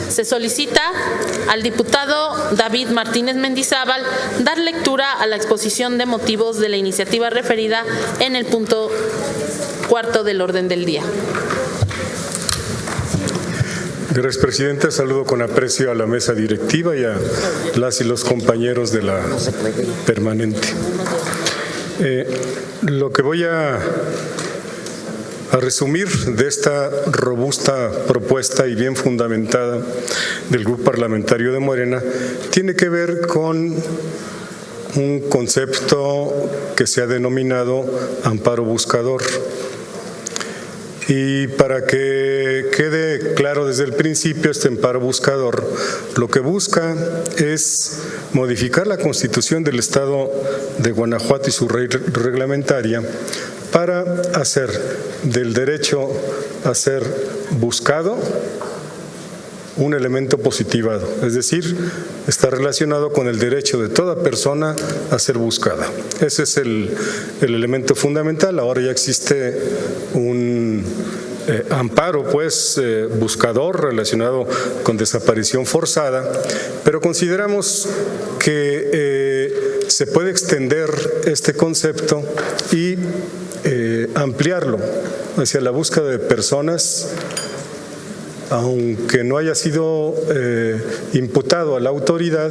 Se solicita al diputado David Martínez Mendizábal dar lectura a la exposición de motivos de la iniciativa referida en el punto 4 del orden del día. Gracias, Presidenta. Saludo con aprecio a la mesa directiva y a las y los compañeros de la permanente. Lo que voy a resumir de esta robusta propuesta y bien fundamentada del Grupo Parlamentario de Morena tiene que ver con un concepto que se ha denominado amparo buscador. Y para que quede claro desde el principio, este amparo buscador lo que busca es modificar la Constitución del Estado de Guanajuato y su reglamentaria para hacer del derecho a ser buscado un elemento positivado, es decir, está relacionado con el derecho de toda persona a ser buscada. Ese es el elemento fundamental. Ahora ya existe un amparo, buscador relacionado con desaparición forzada, pero consideramos que se puede extender este concepto y ampliarlo hacia la búsqueda de personas, aunque no haya sido imputado a la autoridad,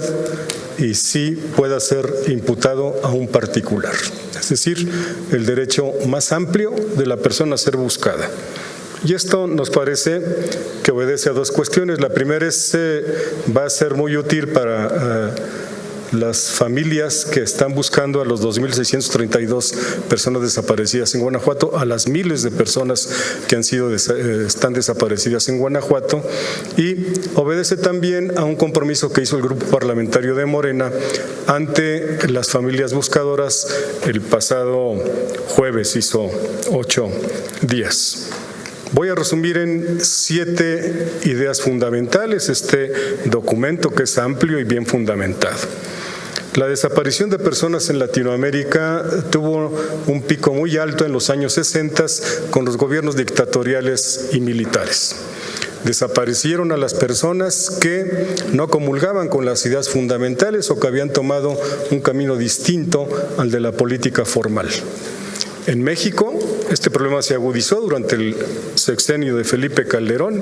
y sí pueda ser imputado a un particular. Es decir, el derecho más amplio de la persona a ser buscada. Y esto nos parece que obedece a dos cuestiones. La primera es va a ser muy útil para las familias que están buscando a los 2.632 personas desaparecidas en Guanajuato, a las miles de personas que están desaparecidas en Guanajuato, y obedece también a un compromiso que hizo el Grupo Parlamentario de Morena ante las familias buscadoras el pasado jueves, hizo 8 días. Voy a resumir en 7 ideas fundamentales este documento que es amplio y bien fundamentado. La desaparición de personas en Latinoamérica tuvo un pico muy alto en los años 60 con los gobiernos dictatoriales y militares. Desaparecieron a las personas que no comulgaban con las ideas fundamentales o que habían tomado un camino distinto al de la política formal. En México, este problema se agudizó durante el sexenio de Felipe Calderón,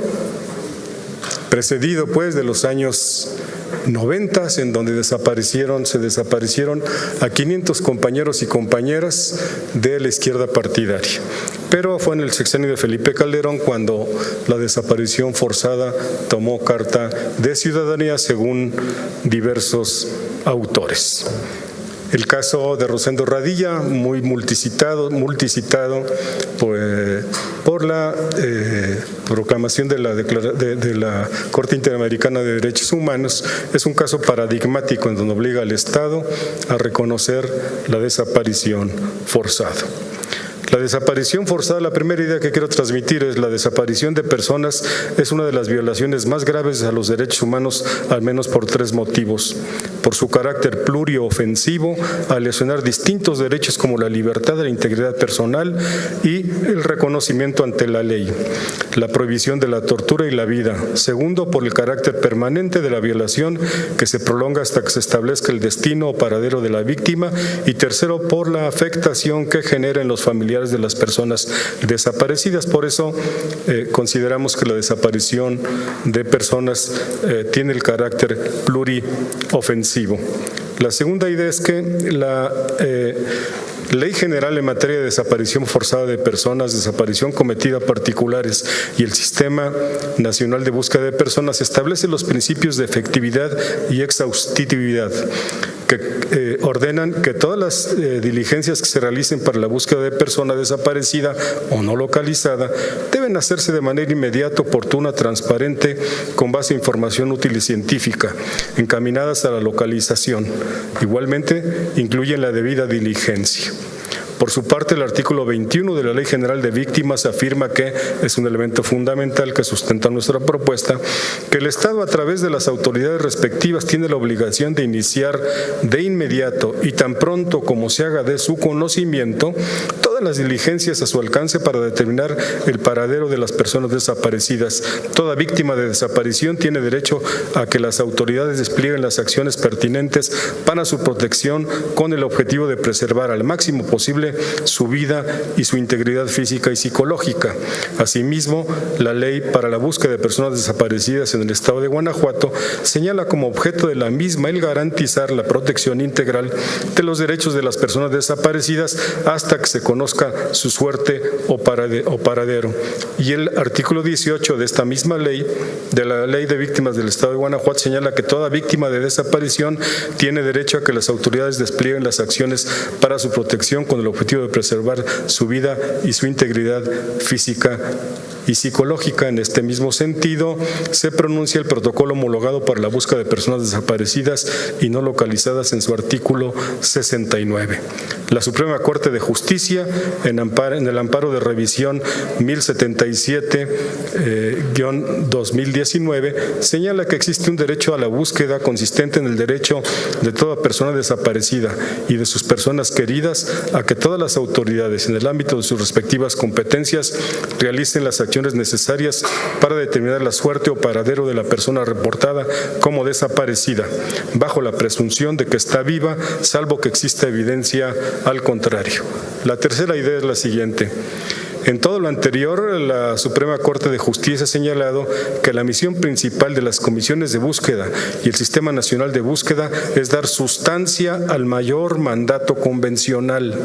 precedido de los años 90, en donde se desaparecieron a 500 compañeros y compañeras de la izquierda partidaria. Pero fue en el sexenio de Felipe Calderón cuando la desaparición forzada tomó carta de ciudadanía, según diversos autores. El caso de Rosendo Radilla, muy multicitado por la proclamación de la Corte Interamericana de Derechos Humanos, es un caso paradigmático en donde obliga al Estado a reconocer la desaparición forzada. La desaparición forzada, la primera idea que quiero transmitir es la desaparición de personas es una de las violaciones más graves a los derechos humanos, al menos por 3 motivos. Por su carácter pluriofensivo, al lesionar distintos derechos como la libertad, la integridad personal y el reconocimiento ante la ley. La prohibición de la tortura y la vida. Segundo, por el carácter permanente de la violación que se prolonga hasta que se establezca el destino o paradero de la víctima. Y tercero, por la afectación que genera en los familiares de las personas desaparecidas. Por eso consideramos que la desaparición de personas tiene el carácter pluriofensivo. La segunda idea es que la Ley General en materia de desaparición forzada de personas, desaparición cometida a particulares y el Sistema Nacional de Búsqueda de Personas establece los principios de efectividad y exhaustividad que ordenan que todas las diligencias que se realicen para la búsqueda de persona desaparecida o no localizada deben hacerse de manera inmediata, oportuna, transparente, con base a información útil y científica, encaminadas a la localización. Igualmente, incluyen la debida diligencia. Por su parte, el artículo 21 de la Ley General de Víctimas afirma que, es un elemento fundamental que sustenta nuestra propuesta, que el Estado, a través de las autoridades respectivas, tiene la obligación de iniciar de inmediato y tan pronto como se haga de su conocimiento todas las diligencias a su alcance para determinar el paradero de las personas desaparecidas. Toda víctima de desaparición tiene derecho a que las autoridades desplieguen las acciones pertinentes para su protección con el objetivo de preservar al máximo posible su vida y su integridad física y psicológica. Asimismo, la ley para la búsqueda de personas desaparecidas en el estado de Guanajuato señala como objeto de la misma el garantizar la protección integral de los derechos de las personas desaparecidas hasta que se conozca su suerte o paradero. Y el artículo 18 de esta misma ley, de la Ley de Víctimas del Estado de Guanajuato, señala que toda víctima de desaparición tiene derecho a que las autoridades desplieguen las acciones para su protección con el objetivo de preservar su vida y su integridad física y psicológica. En este mismo sentido, se pronuncia el protocolo homologado para la búsqueda de personas desaparecidas y no localizadas en su artículo 69. La Suprema Corte de Justicia, en el amparo de revisión 1077-2019, señala que existe un derecho a la búsqueda consistente en el derecho de toda persona desaparecida y de sus personas queridas a que todas las autoridades, en el ámbito de sus respectivas competencias, realicen las acciones necesarias para determinar la suerte o paradero de la persona reportada como desaparecida, bajo la presunción de que está viva, salvo que exista evidencia al contrario. La tercera idea es la siguiente. En todo lo anterior, la Suprema Corte de Justicia ha señalado que la misión principal de las comisiones de búsqueda y el Sistema Nacional de Búsqueda es dar sustancia al mayor mandato convencional,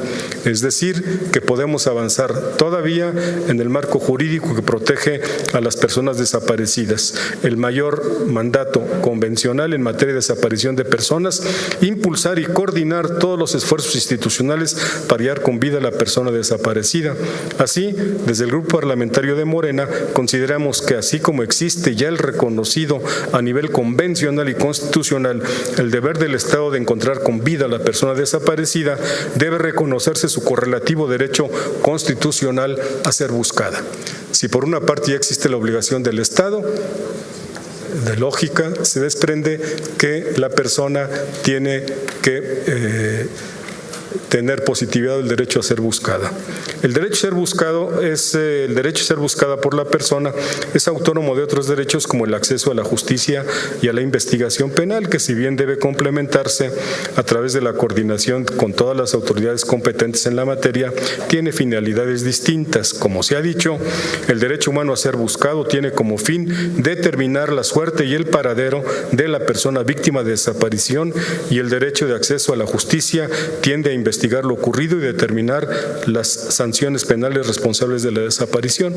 es decir, que podemos avanzar todavía en el marco jurídico que protege a las personas desaparecidas. El mayor mandato convencional en materia de desaparición de personas, impulsar y coordinar todos los esfuerzos institucionales para hallar con vida a la persona desaparecida. Así, desde el Grupo Parlamentario de Morena, consideramos que así como existe ya el reconocido a nivel convencional y constitucional el deber del Estado de encontrar con vida a la persona desaparecida, debe reconocerse su correlativo derecho constitucional a ser buscada. Si por una parte ya existe la obligación del Estado, de lógica se desprende que la persona tiene que tener positividad del derecho a ser buscada. El derecho a ser buscado es el derecho a ser buscada por la persona es autónomo de otros derechos como el acceso a la justicia y a la investigación penal, que si bien debe complementarse a través de la coordinación con todas las autoridades competentes en la materia, tiene finalidades distintas. Como se ha dicho, el derecho humano a ser buscado tiene como fin determinar la suerte y el paradero de la persona víctima de desaparición, y el derecho de acceso a la justicia tiende a investigar lo ocurrido y determinar las sanciones penales responsables de la desaparición.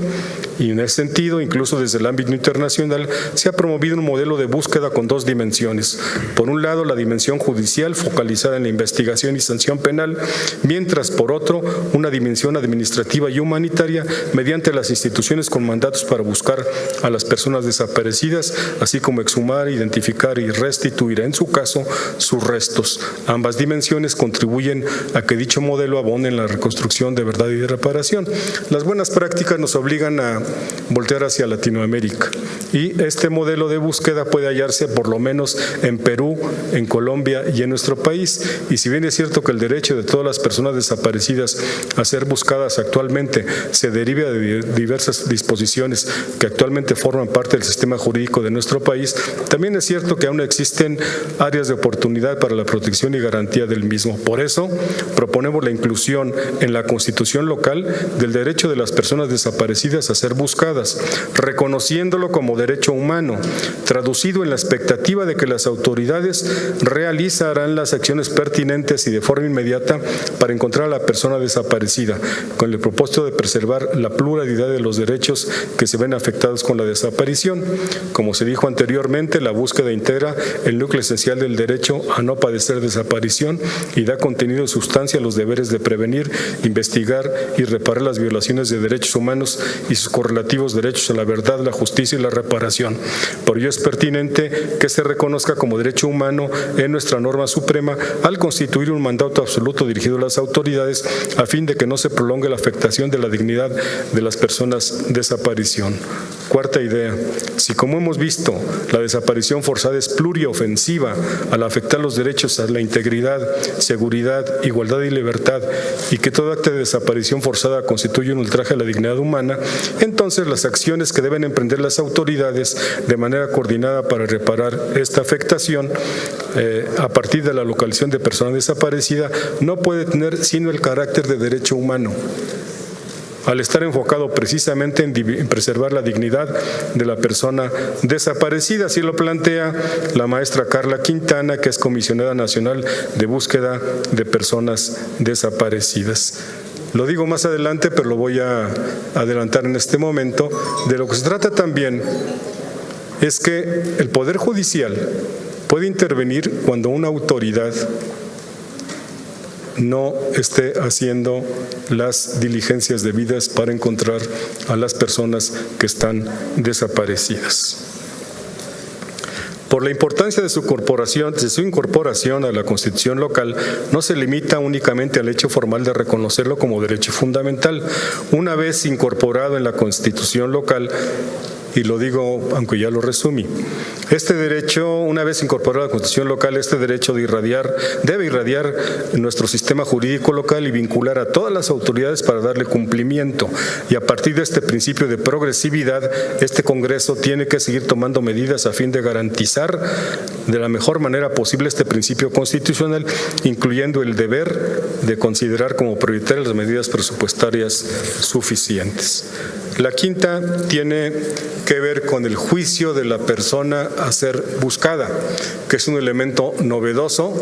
Y en ese sentido, incluso desde el ámbito internacional, se ha promovido un modelo de búsqueda con dos dimensiones. Por un lado, la dimensión judicial, focalizada en la investigación y sanción penal, mientras por otro, una dimensión administrativa y humanitaria, mediante las instituciones con mandatos para buscar a las personas desaparecidas, así como exhumar, identificar y restituir, en su caso, sus restos. Ambas dimensiones contribuyen a que dicho modelo abone en la reconstrucción de verdad y de reparación. Las buenas prácticas nos obligan a voltear hacia Latinoamérica, y este modelo de búsqueda puede hallarse por lo menos en Perú, en Colombia y en nuestro país. Y si bien es cierto que el derecho de todas las personas desaparecidas a ser buscadas actualmente se deriva de diversas disposiciones que actualmente forman parte del sistema jurídico de nuestro país, también es cierto que aún existen áreas de oportunidad para la protección y garantía del mismo. Por eso, proponemos la inclusión en la Constitución local del derecho de las personas desaparecidas a ser buscadas, reconociéndolo como derecho humano, traducido en la expectativa de que las autoridades realizarán las acciones pertinentes y de forma inmediata para encontrar a la persona desaparecida, con el propósito de preservar la pluralidad de los derechos que se ven afectados con la desaparición. Como se dijo anteriormente, la búsqueda integra el núcleo esencial del derecho a no padecer desaparición y da contenido y sustancia a los deberes de prevenir, investigar y reparar las violaciones de derechos humanos y sus correlativos los derechos a la verdad, la justicia y la reparación. Por ello es pertinente que se reconozca como derecho humano en nuestra norma suprema al constituir un mandato absoluto dirigido a las autoridades a fin de que no se prolongue la afectación de la dignidad de las personas de desaparición. Cuarta idea, si como hemos visto, la desaparición forzada es pluriofensiva al afectar los derechos a la integridad, seguridad, igualdad y libertad, y que todo acto de desaparición forzada constituye un ultraje a la dignidad humana, entonces las acciones que deben emprender las autoridades de manera coordinada para reparar esta afectación a partir de la localización de persona desaparecida no puede tener sino el carácter de derecho humano, al estar enfocado precisamente en preservar la dignidad de la persona desaparecida. Así lo plantea la maestra Carla Quintana, que es comisionada nacional de búsqueda de personas desaparecidas. Lo digo más adelante, pero lo voy a adelantar en este momento. De lo que se trata también es que el Poder Judicial puede intervenir cuando una autoridad no esté haciendo las diligencias debidas para encontrar a las personas que están desaparecidas. Por la importancia de su incorporación a la Constitución local, no se limita únicamente al hecho formal de reconocerlo como derecho fundamental. Una vez incorporado en la Constitución local, y lo digo aunque ya lo resumí, este derecho, una vez incorporado a la Constitución local, este derecho debe irradiar en nuestro sistema jurídico local y vincular a todas las autoridades para darle cumplimiento. Y a partir de este principio de progresividad, este Congreso tiene que seguir tomando medidas a fin de garantizar de la mejor manera posible este principio constitucional, incluyendo el deber de considerar como prioritarias las medidas presupuestarias suficientes. La quinta tiene que ver con el juicio de la persona a ser buscada, que es un elemento novedoso,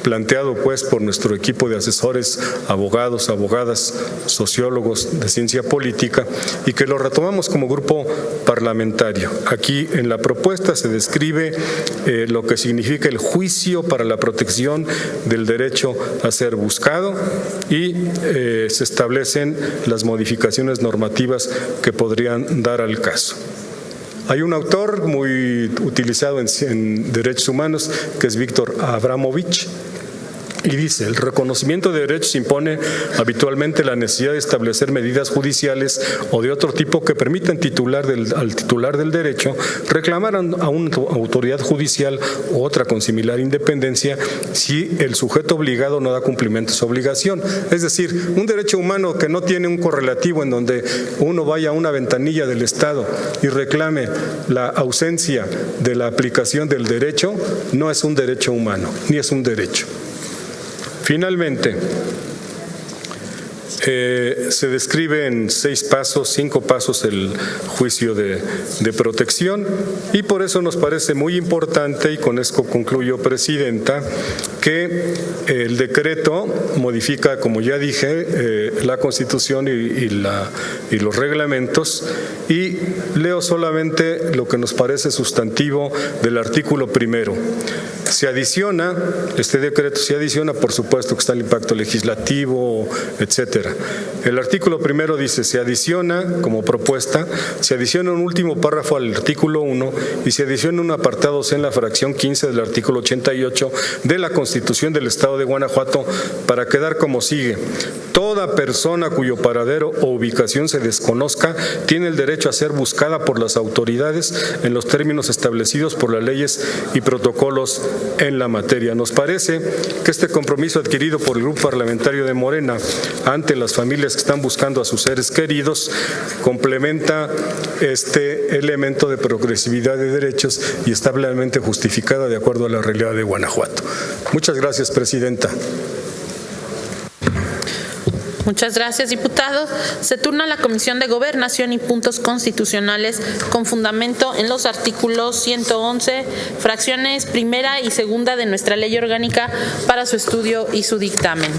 planteado pues por nuestro equipo de asesores, abogados, abogadas, sociólogos de ciencia política, y que lo retomamos como grupo parlamentario. Aquí en la propuesta se describe lo que significa el juicio para la protección del derecho a ser buscado y se establecen las modificaciones normativas que podrían dar al caso. Hay un autor muy utilizado en derechos humanos que es Víctor Abramovich, y dice: el reconocimiento de derechos impone habitualmente la necesidad de establecer medidas judiciales o de otro tipo que permitan al titular del derecho reclamar a una autoridad judicial u otra con similar independencia si el sujeto obligado no da cumplimiento a su obligación. Es decir, un derecho humano que no tiene un correlativo en donde uno vaya a una ventanilla del Estado y reclame la ausencia de la aplicación del derecho, no es un derecho humano, ni es un derecho. Finalmente, se describe en 5 pasos el juicio de protección, y por eso nos parece muy importante, y con esto concluyo, Presidenta, que el decreto modifica, como ya dije, la Constitución y los reglamentos, y leo solamente lo que nos parece sustantivo del artículo 1. Se adiciona, este decreto se adiciona, por supuesto que está el impacto legislativo, etcétera. El artículo 1 dice: se adiciona como propuesta, se adiciona un último párrafo al artículo 1 y se adiciona un apartado C en la fracción 15 del artículo 88 de la Constitución del Estado de Guanajuato para quedar como sigue: toda persona cuyo paradero o ubicación se desconozca tiene el derecho a ser buscada por las autoridades en los términos establecidos por las leyes y protocolos en la materia. Nos parece que este compromiso adquirido por el Grupo Parlamentario de Morena ante las familias que están buscando a sus seres queridos complementa este elemento de progresividad de derechos y está plenamente justificada de acuerdo a la realidad de Guanajuato. Muchas gracias, Presidenta. Muchas gracias, diputado. Se turna a la Comisión de Gobernación y Puntos Constitucionales con fundamento en los artículos 111, fracciones primera y segunda de nuestra ley orgánica para su estudio y su dictamen.